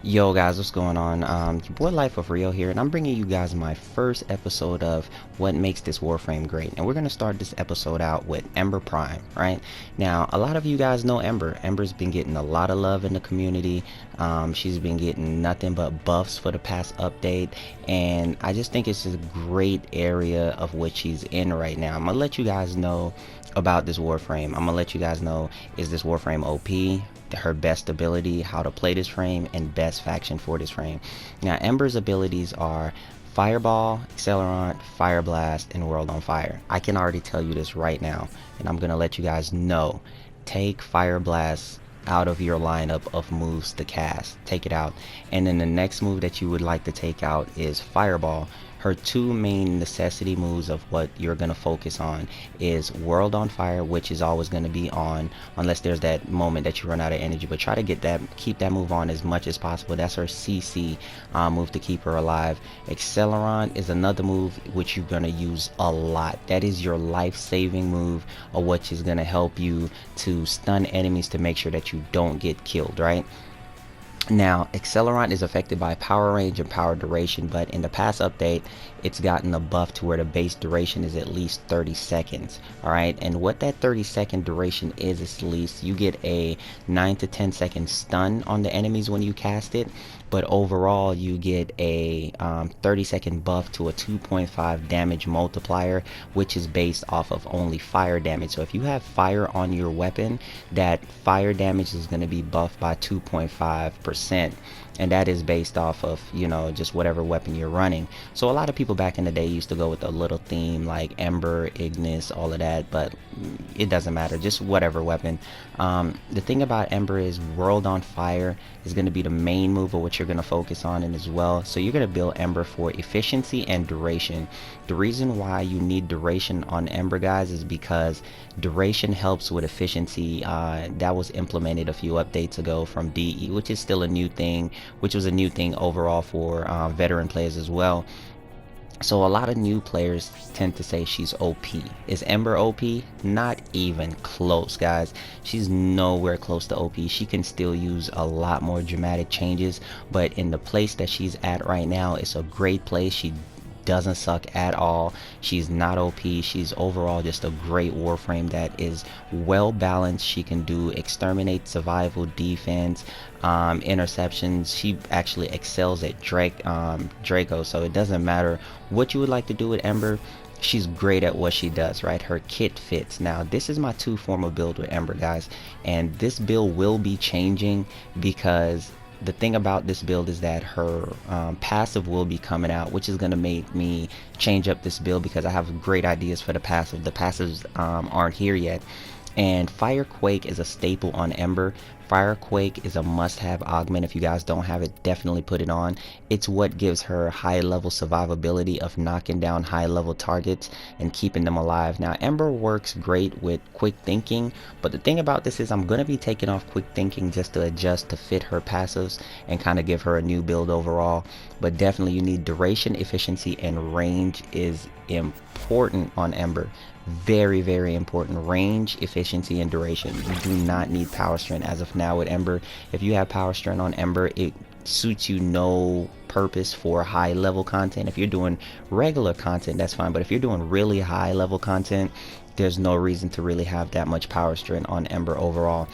Yo guys, what's going on? Your boy Life of Real here, and I'm bringing you guys my first episode of what makes this Warframe great. And we're gonna start this episode out with Ember Prime, right? Now, a lot of you guys know Ember. Ember's been getting a lot of love in the community. She's been getting nothing but buffs for the past update, and I just think it's a great area of which she's in right now. I'm gonna let you guys know about this Warframe. I'm gonna let you guys know, is this Warframe OP? Her best ability, how to play this frame, and best faction for this frame. Now, Ember's abilities are Fireball, Accelerant, Fire Blast, and World on Fire. I can already tell you this right now, and I'm gonna let you guys know. Take Fire Blast out of your lineup of moves to cast. Take it out. And then the next move that you would like to take out is Fireball. Her two main necessity moves of what you're going to focus on is World on Fire, which is always going to be on unless there's that moment that you run out of energy, but try to keep that move on as much as possible. That's her CC move to keep her alive. Accelerant is another move which you're going to use a lot. That is your life-saving move, or which is going to help you to stun enemies to make sure that you don't get killed, right? Now, Accelerant is affected by power range and power duration, but in the past update, it's gotten a buff to where the base duration is at least 30 seconds. Alright, and what that 30-second duration is at least, you get a 9 to 10 second stun on the enemies when you cast it, but overall you get a 30-second buff to a 2.5 damage multiplier, which is based off of only fire damage. So if you have fire on your weapon, that fire damage is going to be buffed by 2.5%, and that is based off of, you know, just whatever weapon you're running. So a lot of people back in the day used to go with a little theme like Ember, Ignis, all of that, but it doesn't matter, just whatever weapon. The thing about Ember is World on Fire is going to be the main move of what you're going to focus on in as well. So you're going to build Ember for efficiency and duration. The reason why you need duration on Ember, guys, is because duration helps with efficiency. That was implemented a few updates ago from DE, which is still a new thing, which was a new thing overall for veteran players as well. So a lot of new players tend to say she's OP. Is Ember OP? Not even close, guys. She's nowhere close to OP. She can still use a lot more dramatic changes, but in the place that she's at right now, it's a great place. She doesn't suck at all. She's not OP. She's overall just a great Warframe that is well balanced. She can do exterminate, survival, defense, interceptions. She actually excels at Draco, so it doesn't matter what you would like to do with Ember. She's great at what she does, right? Her kit fits. Now, this is my 2 formal build with Ember, guys, and this build will be changing because the thing about this build is that her passive will be coming out, which is going to make me change up this build because I have great ideas for the passive. The passives aren't here yet. And Firequake is a staple on Ember. Firequake is a must-have augment. If you guys don't have it, definitely put it on. It's what gives her high-level survivability of knocking down high-level targets and keeping them alive. Now, Ember works great with quick thinking, but the thing about this is I'm going to be taking off quick thinking just to adjust to fit her passives and kind of give her a new build overall. But definitely you need duration, efficiency, and range is important on Ember. Very, very important. Range, efficiency, and duration. You do not need power strength as of now with Ember. If you have power strength on Ember, it suits you no purpose for high level content. If you're doing regular content, that's fine, but if you're doing really high level content, there's no reason to really have that much power strength on Ember overall.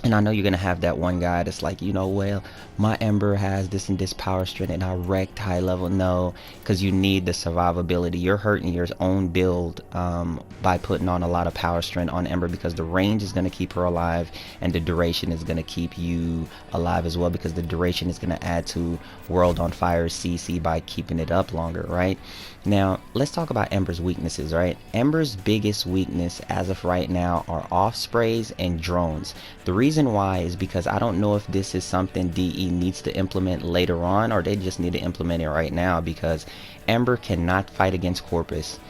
And I know you're going to have that one guy that's like, you know, well, my Ember has this and this power strength and I wrecked high level. No, because you need the survivability. You're hurting your own build by putting on a lot of power strength on Ember, because the range is going to keep her alive and the duration is going to keep you alive as well, because the duration is going to add to World on Fire CC by keeping it up longer, right? Now, let's talk about Ember's weaknesses, right? Ember's biggest weakness as of right now are off sprays and drones. The reason why is because I don't know if this is something DE needs to implement later on, or they just need to implement it right now, because Ember cannot fight against Corpus.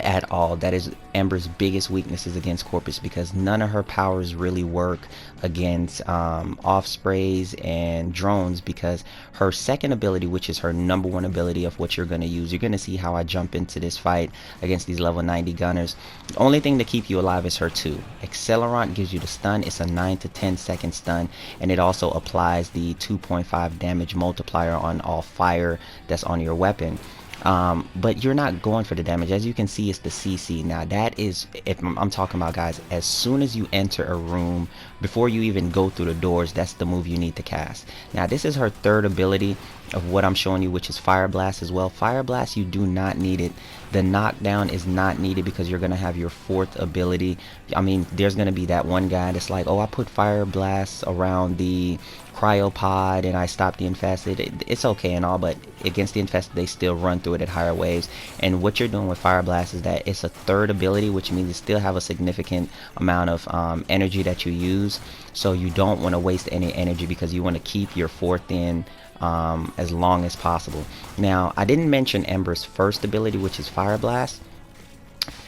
at all. That is Ember's biggest weaknesses against Corpus, because none of her powers really work against off sprays and drones, because her second ability, which is her number one ability of what you're going to use, you're going to see how I jump into this fight against these level 90 gunners. The only thing to keep you alive is her 2. Accelerant gives you the stun. It's a 9 to 10 second stun, and it also applies the 2.5 damage multiplier on all fire that's on your weapon. But you're not going for the damage. As you can see, it's the CC. Now that is, if I'm talking about, guys, as soon as you enter a room, before you even go through the doors, that's the move you need to cast. Now this is her third ability of what I'm showing you, which is Fire Blast as well. Fire Blast, you do not need it. The knockdown is not needed because you're going to have your fourth ability. I mean, there's going to be that one guy that's like, oh, I put Fire Blast around the cryopod and I stopped the infested. It's okay and all, but against the infested, they still run through it at higher waves. And what you're doing with Fire Blast is that it's a third ability, which means you still have a significant amount of energy that you use. So you don't want to waste any energy because you want to keep your fourth in as long as possible. Now, I didn't mention Ember's first ability, which is Fire Blast.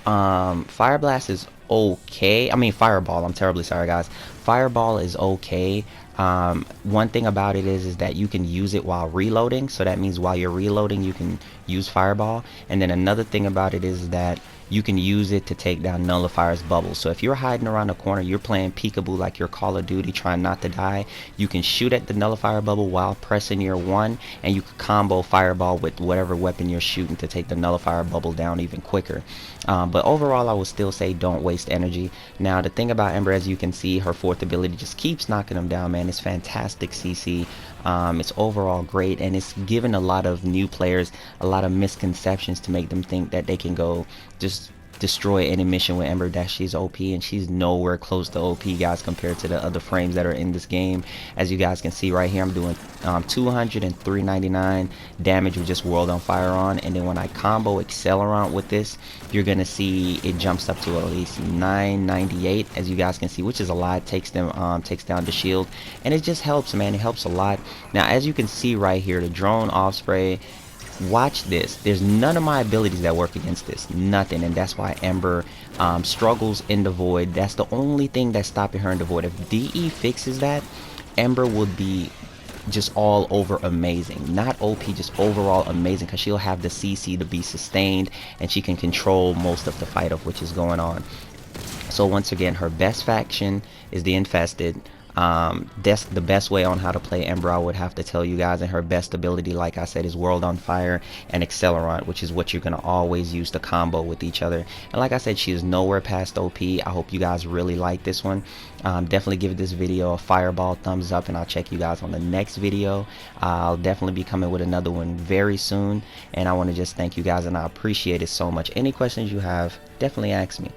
Fire Blast is okay. I mean, Fireball. I'm terribly sorry, guys. Fireball is okay. One thing about it is that you can use it while reloading. So that means while you're reloading, you can use Fireball. And then another thing about it is that you can use it to take down Nullifier's bubbles. So if you're hiding around the corner, you're playing peekaboo like your Call of Duty, trying not to die, you can shoot at the Nullifier bubble while pressing your 1, and you can combo Fireball with whatever weapon you're shooting to take the Nullifier bubble down even quicker. But overall, I would still say don't waste energy. Now, the thing about Ember, as you can see, her fourth ability just keeps knocking them down, man. It's fantastic CC. It's overall great, and it's given a lot of new players a lot of misconceptions to make them think that they can go just destroy any mission with Ember, that she's OP, and she's nowhere close to OP, guys, compared to the other frames that are in this game. As you guys can see right here, I'm doing 200 and 399 damage with just World on Fire on, and then when I combo Accelerant with this, you're gonna see it jumps up to at least 998, as you guys can see, which is a lot. Takes down the shield, and it just helps, man. It helps a lot. Now, as you can see right here, the drone off spray, watch this. There's none of my abilities that work against this, nothing, and that's why Ember struggles in the void. That's the only thing that's stopping her in the void. If DE fixes that, Ember would be just all over amazing. Not OP, just overall amazing, because she'll have the CC to be sustained, and she can control most of the fight of which is going on. So once again, her best faction is the Infested. That's the best way on how to play Ember, I would have to tell you guys. And her best ability, like I said, is World on Fire and Accelerant, which is what you're going to always use to combo with each other. And like I said, she is nowhere past OP. I hope you guys really like this one. Definitely give this video a fireball thumbs up, and I'll check you guys on the next video. I'll definitely be coming with another one very soon, and I want to just thank you guys, and I appreciate it so much. Any questions you have, definitely ask me.